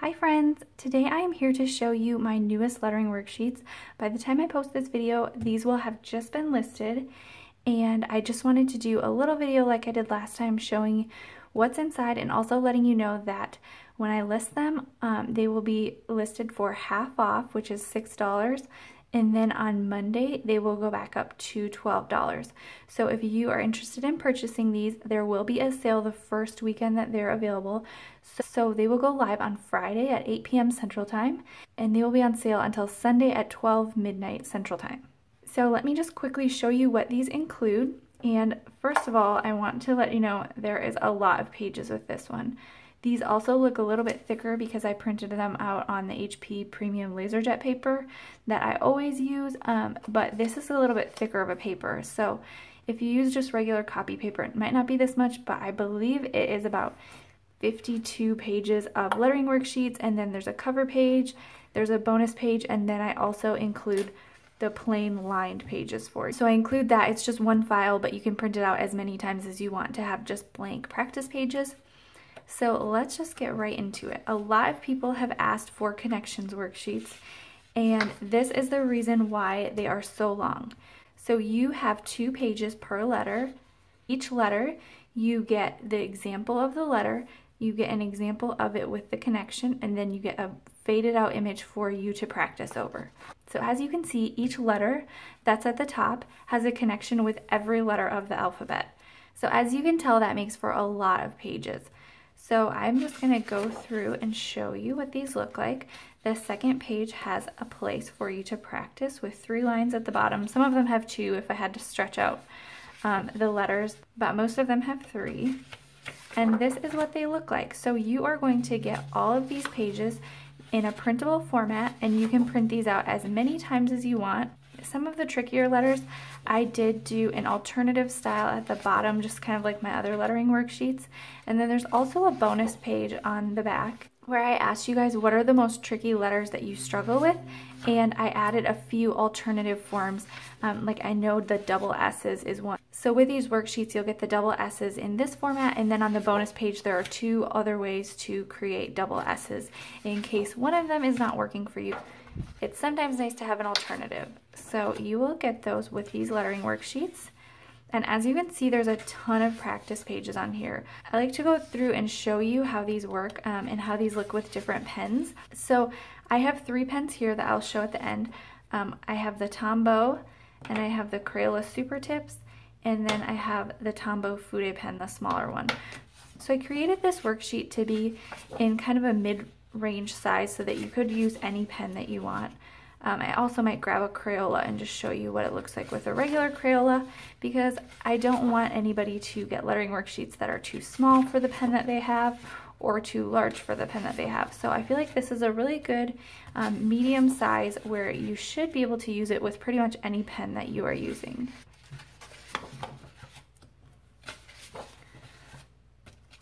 Hi friends! Today I am here to show you my newest lettering worksheets. By the time I post this video, these will have just been listed, and I just wanted to do a little video like I did last time showing what's inside and also letting you know that when I list them, they will be listed for half off, which is $6. And then on Monday, they will go back up to $12. So if you are interested in purchasing these, there will be a sale the first weekend that they're available. So they will go live on Friday at 8 p.m. Central Time, and they will be on sale until Sunday at 12 midnight Central Time. So let me just quickly show you what these include. And first of all, I want to let you know there is a lot of pages with this one. These also look a little bit thicker because I printed them out on the HP Premium LaserJet paper that I always use, but this is a little bit thicker of a paper. So if you use just regular copy paper, it might not be this much, but I believe it is about 52 pages of lettering worksheets, and then there's a cover page, there's a bonus page, and then I also include the plain lined pages for you. So I include that. It's just one file, but you can print it out as many times as you want to have just blank practice pages. So let's just get right into it. A lot of people have asked for connections worksheets, and this is the reason why they are so long. So you have 2 pages per letter. Each letter, you get the example of the letter, you get an example of it with the connection, and then you get a faded out image for you to practice over. So as you can see, each letter that's at the top has a connection with every letter of the alphabet. So as you can tell, that makes for a lot of pages. So I'm just going to go through and show you what these look like. The second page has a place for you to practice with 3 lines at the bottom. Some of them have 2 if I had to stretch out the letters, but most of them have 3. And this is what they look like. So you are going to get all of these pages in a printable format, and you can print these out as many times as you want. Some of the trickier letters, I did do an alternative style at the bottom, just kind of like my other lettering worksheets. And then there's also a bonus page on the back where I asked you guys what are the most tricky letters that you struggle with, and I added a few alternative forms. Like I know the double S's is one. So with these worksheets, you'll get the double S's in this format, and then on the bonus page, there are 2 other ways to create double S's in case one of them is not working for you. It's sometimes nice to have an alternative. So you will get those with these lettering worksheets. And as you can see, there's a ton of practice pages on here. I like to go through and show you how these work and how these look with different pens. So I have 3 pens here that I'll show at the end. I have the Tombow, and I have the Crayola Super Tips, and then I have the Tombow Fude pen, the smaller one. So I created this worksheet to be in kind of a mid-range size so that you could use any pen that you want. I also might grab a Crayola and just show you what it looks like with a regular Crayola, because I don't want anybody to get lettering worksheets that are too small for the pen that they have or too large for the pen that they have. So I feel like this is a really good medium size where you should be able to use it with pretty much any pen that you are using.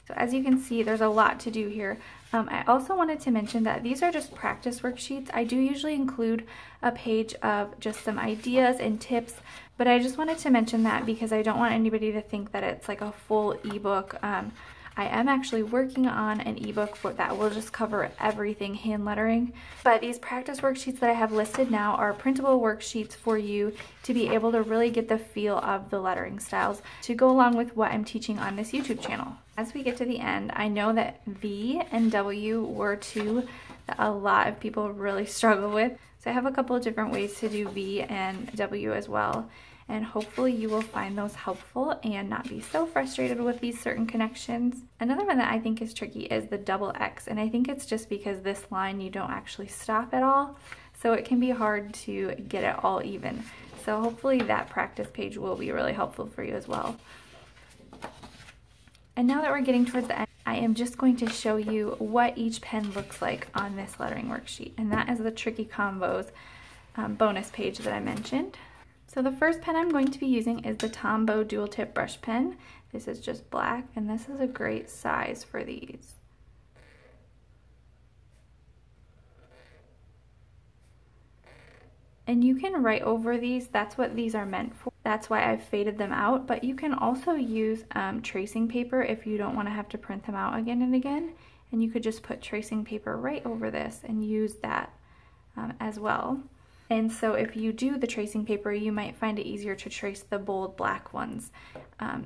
So as you can see, there's a lot to do here. I also wanted to mention that these are just practice worksheets. I do usually include a page of just some ideas and tips, but I just wanted to mention that because I don't want anybody to think that it's like a full ebook. I am actually working on an ebook that will just cover everything hand lettering. But these practice worksheets that I have listed now are printable worksheets for you to be able to really get the feel of the lettering styles to go along with what I'm teaching on this YouTube channel. As we get to the end, I know that V and W were 2 that a lot of people really struggle with. So I have a couple of different ways to do V and W as well. And hopefully you will find those helpful and not be so frustrated with these certain connections. Another one that I think is tricky is the double X, and I think it's just because this line you don't actually stop at all, so it can be hard to get it all even. So hopefully that practice page will be really helpful for you as well. And now that we're getting towards the end, I am just going to show you what each pen looks like on this lettering worksheet, and that is the Tricky Combos bonus page that I mentioned. So the first pen I'm going to be using is the Tombow dual tip brush pen. This is just black, and this is a great size for these. And you can write over these. That's what these are meant for. That's why I've faded them out, but you can also use tracing paper if you don't want to have to print them out again and again. and you could just put tracing paper right over this and use that as well. And so if you do the tracing paper, you might find it easier to trace the bold black ones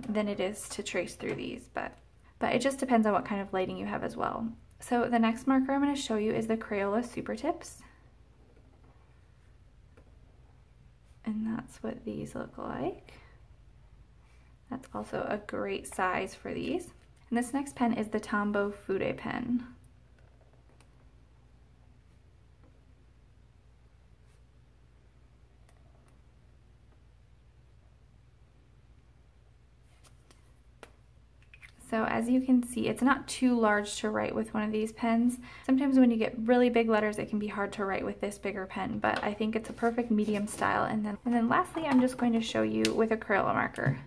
than it is to trace through these, but it just depends on what kind of lighting you have as well. So the next marker I'm going to show you is the Crayola Super Tips. And that's what these look like. That's also a great size for these. And this next pen is the Tombow Fude pen. So as you can see, it's not too large to write with one of these pens. Sometimes when you get really big letters, it can be hard to write with this bigger pen, but I think it's a perfect medium style. And then lastly, I'm just going to show you with a Crayola marker.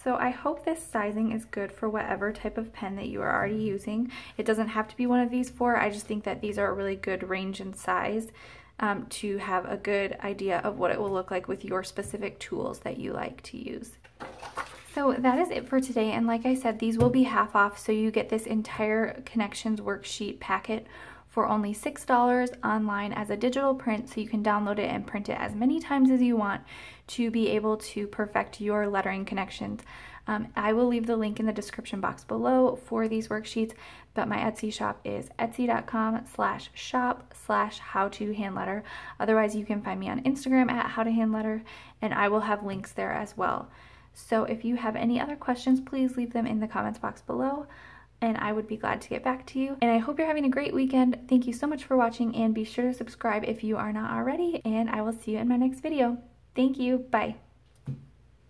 So I hope this sizing is good for whatever type of pen that you are already using. It doesn't have to be one of these four. I just think that these are a really good range and size to have a good idea of what it will look like with your specific tools that you like to use. So that is it for today, and like I said, these will be half off, so you get this entire Connections worksheet packet for only $6 online as a digital print, so you can download it and print it as many times as you want to be able to perfect your lettering connections. I will leave the link in the description box below for these worksheets, but my Etsy shop is etsy.com/shop/howtohandletter. Otherwise, you can find me on Instagram at howtohandletter, and I will have links there as well. So if you have any other questions, please leave them in the comments box below, and I would be glad to get back to you. And I hope you're having a great weekend. Thank you so much for watching, and be sure to subscribe if you are not already, and I will see you in my next video. Thank you. Bye.